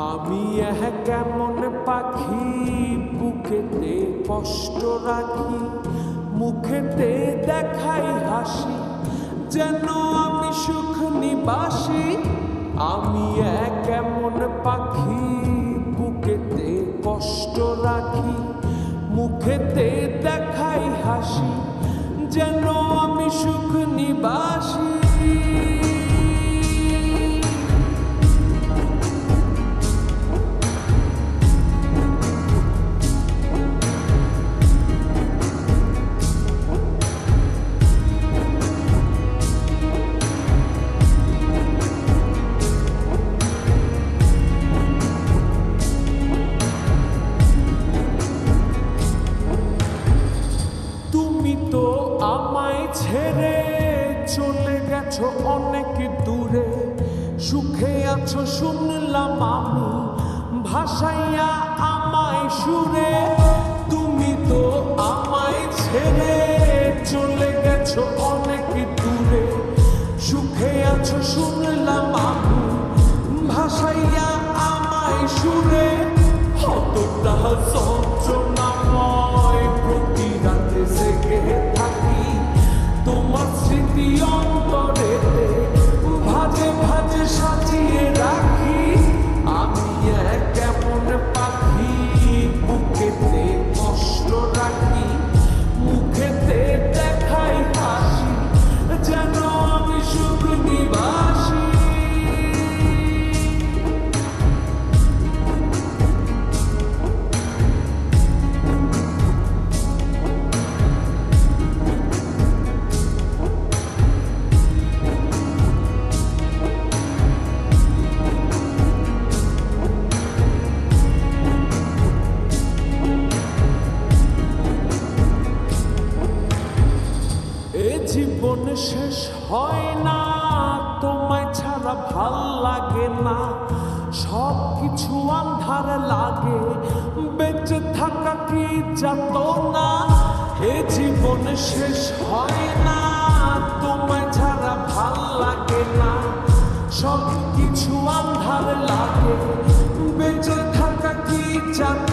আমি কেমন পাখি বুকেতে কষ্ট রাখি, মুখেতে দেখাই হাসি, যেন আমি সুখ নিবাসী। আমি কেমন পাখি বুকেতে কষ্ট রাখি, মুখেতে দেখাই হাসি, যেন আমি সুখ নিবাসী। তুমি তো আমায় ছেড়ে চলে গেছো অনেক দূরে, সুখে আছো শুনলাম আমি ভাসাইয়া আমায় সুরে। তুমি তো আমায় ছেড়ে চলে গেছো অনেক দূরে, সুখে আছো শুনলাম আমি ভাসাইয়া আমায় সুরে। কতটা যন্ত্রণাময় প্রতি রাতে জেগে থাকি, তোমার স্মৃতি অন্তরেতে ভাজে ভাজে সাজিয়ে রাখি। আমি কেমন পাখি বুকেতে কষ্ট রাখি, মুখেতে দেখাই হাসি, যেন আমি সুখ নিবাসী। জীবন শেষ হয় না, তোমায় ছাড়া ভাল লাগে না, সব কিছু আন্ধার লাগে, বেঁচে থাকা কি যাতনা। এ জীবন শেষ হয় না, তোমায় ছাড়া ভাল লাগে না, সব কিছু আন্ধার লাগে, বেঁচে থাকা কি যাতনা।